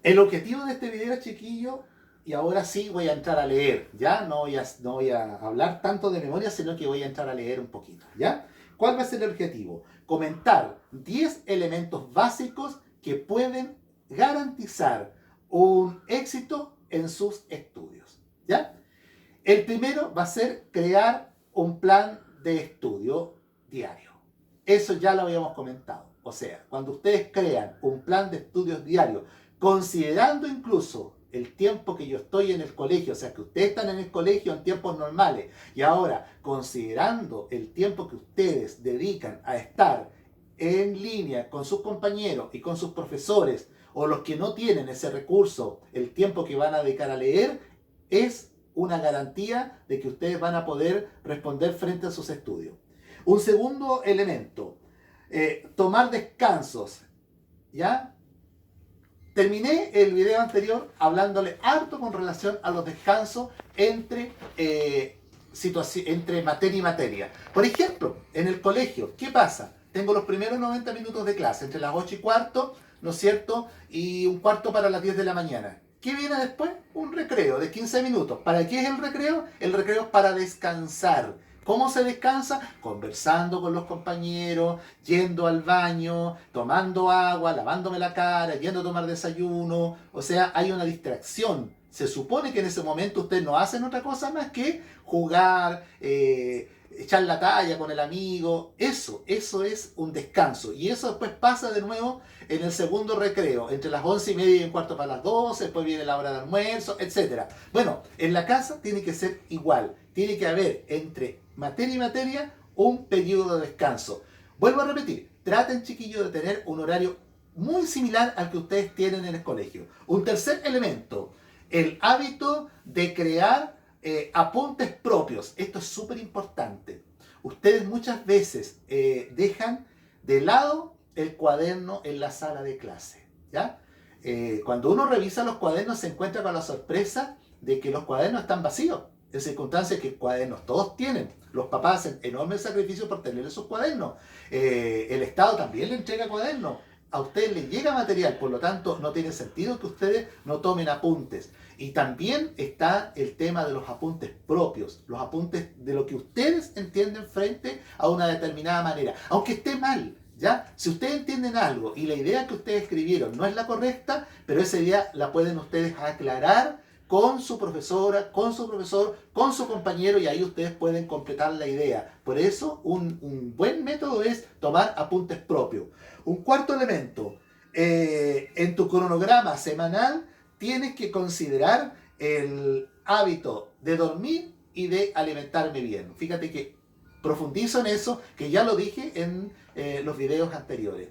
El objetivo de este video, chiquillo, y ahora sí voy a entrar a leer, ¿ya? No voy a hablar tanto de memoria, sino que voy a entrar a leer un poquito, ¿ya? ¿Cuál va a ser el objetivo? Comentar 10 elementos básicos que pueden garantizar un éxito en sus estudios, ¿ya? El primero va a ser crear un plan de estudio diario. Eso ya lo habíamos comentado. O sea, cuando ustedes crean un plan de estudios diario, considerando incluso el tiempo que yo estoy en el colegio, o sea, que ustedes están en el colegio en tiempos normales, y ahora considerando el tiempo que ustedes dedican a estar en línea con sus compañeros y con sus profesores, o los que no tienen ese recurso, el tiempo que van a dedicar a leer, es una garantía de que ustedes van a poder responder frente a sus estudios. Un segundo elemento, tomar descansos, ¿ya? Terminé el video anterior hablándole harto con relación a los descansos entre materia y materia. Por ejemplo, en el colegio, ¿qué pasa? Tengo los primeros 90 minutos de clase, entre las 8 y cuarto, ¿no es cierto? Y un cuarto para las 10 de la mañana. ¿Qué viene después? Un recreo de 15 minutos. ¿Para qué es el recreo? El recreo es para descansar. ¿Cómo se descansa? Conversando con los compañeros, yendo al baño, tomando agua, lavándome la cara, yendo a tomar desayuno. O sea, hay una distracción. Se supone que en ese momento ustedes no hacen otra cosa más que jugar, echar la talla con el amigo. Eso es un descanso. Y eso después pasa de nuevo en el segundo recreo, entre las 11:30 y un cuarto para las 12, después viene la hora de almuerzo, etc. Bueno, en la casa tiene que ser igual. Tiene que haber entre materia y materia un periodo de descanso. Vuelvo a repetir, traten, chiquillos, de tener un horario muy similar al que ustedes tienen en el colegio. Un tercer elemento, el hábito de crear apuntes propios. Esto es súper importante. Ustedes muchas veces dejan de lado el cuaderno en la sala de clase, ¿ya? Cuando uno revisa los cuadernos se encuentra con la sorpresa de que los cuadernos están vacíos, en circunstancias que cuadernos todos tienen. Los papás hacen enormes sacrificios por tener esos cuadernos. El Estado también le entrega cuadernos. A ustedes les llega material, por lo tanto no tiene sentido que ustedes no tomen apuntes. Y también está el tema de los apuntes propios, los apuntes de lo que ustedes entienden frente a una determinada manera. Aunque esté mal, ¿ya? Si ustedes entienden algo y la idea que ustedes escribieron no es la correcta, pero esa idea la pueden ustedes aclarar con su profesora, con su profesor, con su compañero, y ahí ustedes pueden completar la idea. Por eso un buen método es tomar apuntes propios. Un cuarto elemento, en tu cronograma semanal tienes que considerar el hábito de dormir y de alimentarme bien. Fíjate que profundizo en eso, que ya lo dije en los videos anteriores.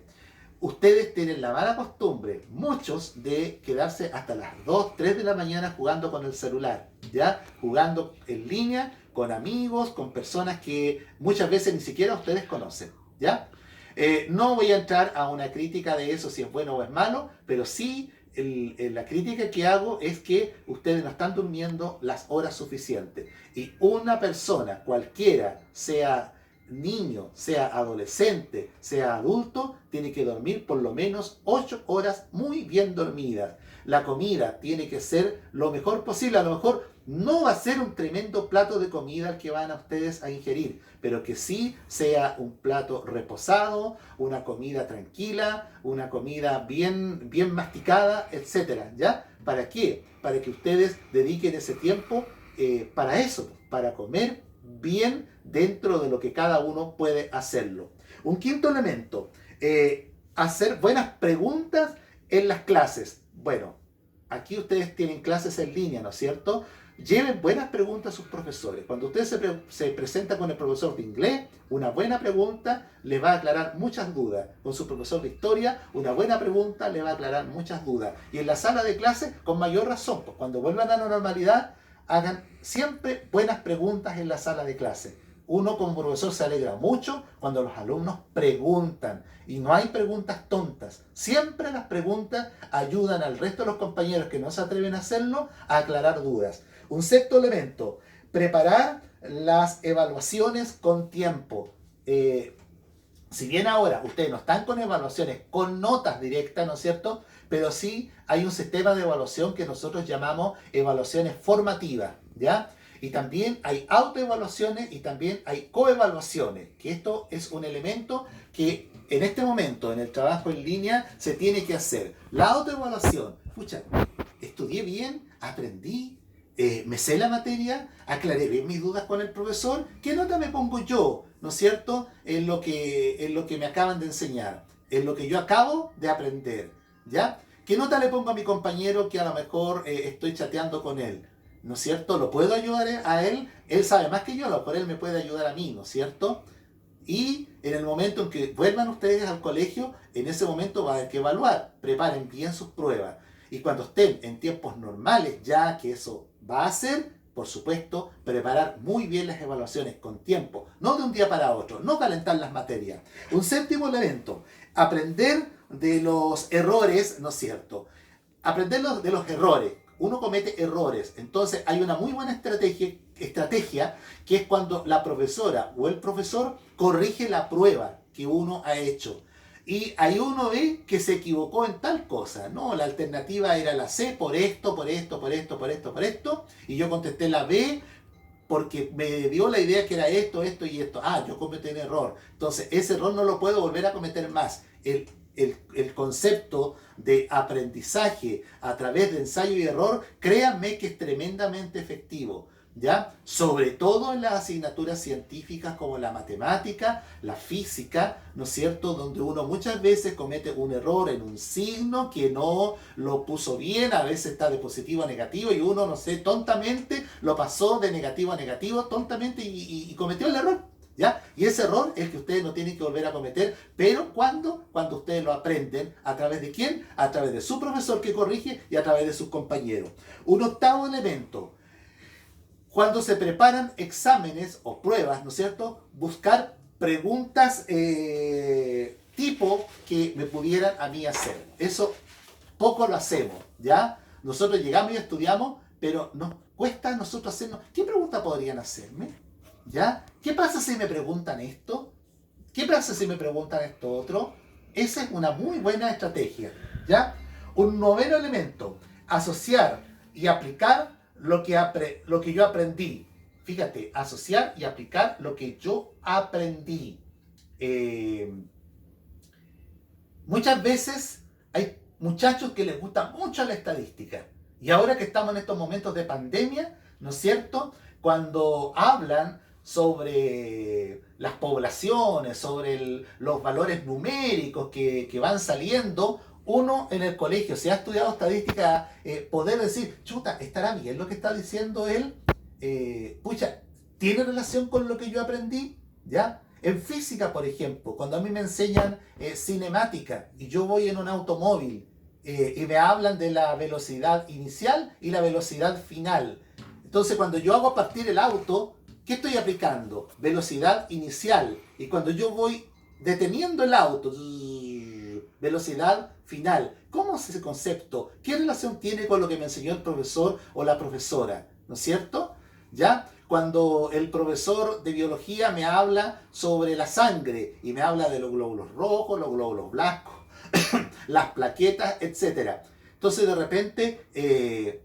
Ustedes tienen la mala costumbre, muchos, de quedarse hasta las 2, 3 de la mañana jugando con el celular, ¿ya? Jugando en línea, con amigos, con personas que muchas veces ni siquiera ustedes conocen, ¿ya? No voy a entrar a una crítica de eso, si es bueno o es malo, pero sí la crítica que hago es que ustedes no están durmiendo las horas suficientes. Y una persona, cualquiera, sea niño, sea adolescente, sea adulto, tiene que dormir por lo menos 8 horas muy bien dormidas. La comida tiene que ser lo mejor posible. A lo mejor no va a ser un tremendo plato de comida el que van a ustedes a ingerir, pero que sí sea un plato reposado, una comida tranquila, una comida bien, bien masticada, etcétera, ¿ya? ¿Para qué? Para que ustedes dediquen ese tiempo para eso, para comer bien dentro de lo que cada uno puede hacerlo. Un quinto elemento, hacer buenas preguntas en las clases. Bueno, aquí ustedes tienen clases en línea, ¿no es cierto? Lleven buenas preguntas a sus profesores. Cuando usted se presenta con el profesor de inglés, una buena pregunta le va a aclarar muchas dudas. Con su profesor de historia, una buena pregunta le va a aclarar muchas dudas. Y en la sala de clase, con mayor razón, pues cuando vuelvan a la normalidad, hagan siempre buenas preguntas en la sala de clase. Uno como profesor se alegra mucho cuando los alumnos preguntan, y no hay preguntas tontas. Siempre las preguntas ayudan al resto de los compañeros que no se atreven a hacerlo a aclarar dudas. Un sexto elemento, preparar las evaluaciones con tiempo. Si bien ahora ustedes no están con evaluaciones, con notas directas, ¿no es cierto? pero sí hay un sistema de evaluación que nosotros llamamos evaluaciones formativas, ¿ya? Y también hay autoevaluaciones y también hay coevaluaciones, que esto es un elemento que en este momento en el trabajo en línea se tiene que hacer. La autoevaluación, escucha, estudié bien, aprendí, me sé la materia, aclaré bien mis dudas con el profesor, ¿qué nota me pongo yo, no es cierto?, en lo que me acaban de enseñar, en lo que yo acabo de aprender, ¿ya? ¿Qué nota le pongo a mi compañero que a lo mejor estoy chateando con él? ¿No es cierto? ¿Lo puedo ayudar a él? Él sabe más que yo, lo por él me puede ayudar a mí, ¿no es cierto? Y en el momento en que vuelvan ustedes al colegio, en ese momento va a haber que evaluar. Preparen bien sus pruebas. Y cuando estén en tiempos normales, ya que eso va a ser, por supuesto, preparar muy bien las evaluaciones con tiempo, no de un día para otro, no calentar las materias. Un séptimo elemento, aprender de los errores, ¿no es cierto? Aprender de los errores. Uno comete errores, entonces hay una muy buena estrategia que es cuando la profesora o el profesor corrige la prueba que uno ha hecho. Y ahí uno ve que se equivocó en tal cosa, ¿no? La alternativa era la C por esto, por esto, por esto, por esto, por esto, y yo contesté la B porque me dio la idea que era esto, esto y esto. Ah, yo cometí un error. Entonces, ese error no lo puedo volver a cometer más. El concepto de aprendizaje a través de ensayo y error, créanme que es tremendamente efectivo, ¿ya? Sobre todo en las asignaturas científicas como la matemática, la física, ¿no es cierto?, donde uno muchas veces comete un error en un signo que no lo puso bien, a veces está de positivo a negativo y uno, no sé, tontamente lo pasó de negativo a negativo, tontamente y cometió el error. ¿Ya? Y ese error es el que ustedes no tienen que volver a cometer, pero cuando ustedes lo aprenden, ¿a través de quién? A través de su profesor que corrige y a través de sus compañeros. Un octavo elemento, cuando se preparan exámenes o pruebas, ¿no es cierto?, buscar preguntas tipo que me pudieran a mí hacer. Eso poco lo hacemos, ¿ya? Nosotros llegamos y estudiamos, pero nos cuesta a nosotros hacernos, ¿qué pregunta podrían hacerme? ¿Ya? ¿Qué pasa si me preguntan esto? ¿Qué pasa si me preguntan esto otro? Esa es una muy buena estrategia, ¿ya? Un noveno elemento, asociar y aplicar lo que yo aprendí. Fíjate, asociar y aplicar lo que yo aprendí. Muchas veces hay muchachos que les gusta mucho la estadística. Y ahora que estamos en estos momentos de pandemia, ¿no es cierto?, cuando hablan sobre las poblaciones, sobre los valores numéricos que van saliendo, uno en el colegio, si ha estudiado estadística, poder decir, chuta, ¿estará bien lo que está diciendo él? Pucha, ¿tiene relación con lo que yo aprendí? ¿Ya? En física, por ejemplo, cuando a mí me enseñan cinemática y yo voy en un automóvil y me hablan de la velocidad inicial y la velocidad final. Entonces, cuando yo hago partir el auto, ¿qué estoy aplicando? Velocidad inicial. Y cuando yo voy deteniendo el auto, velocidad final. ¿Cómo es ese concepto? ¿Qué relación tiene con lo que me enseñó el profesor o la profesora? ¿No es cierto? ¿Ya? Cuando el profesor de biología me habla sobre la sangre y me habla de los glóbulos rojos, los glóbulos blancos, las plaquetas, etc. Entonces, de repente,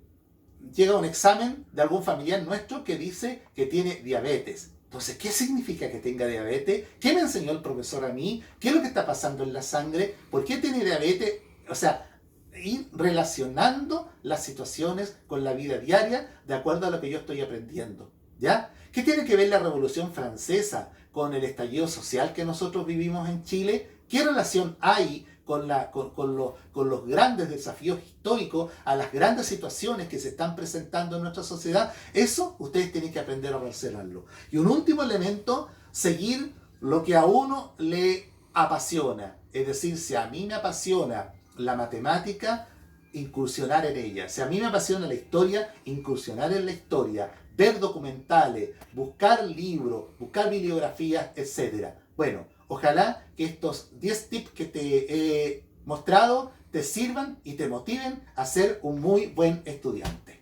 llega un examen de algún familiar nuestro que dice que tiene diabetes. Entonces, ¿qué significa que tenga diabetes? ¿Qué me enseñó el profesor a mí? ¿Qué es lo que está pasando en la sangre? ¿Por qué tiene diabetes? O sea, ir relacionando las situaciones con la vida diaria de acuerdo a lo que yo estoy aprendiendo, ¿ya? ¿Qué tiene que ver la Revolución Francesa con el estallido social que nosotros vivimos en Chile? ¿Qué relación hay con los grandes desafíos históricos, a las grandes situaciones que se están presentando en nuestra sociedad? Eso ustedes tienen que aprender a relacionarlo. Y un último elemento, seguir lo que a uno le apasiona. Es decir, si a mí me apasiona la matemática, incursionar en ella. Si a mí me apasiona la historia, incursionar en la historia. Ver documentales, buscar libros, buscar bibliografías, etc. Bueno, ojalá que estos 10 tips que te he mostrado te sirvan y te motiven a ser un muy buen estudiante.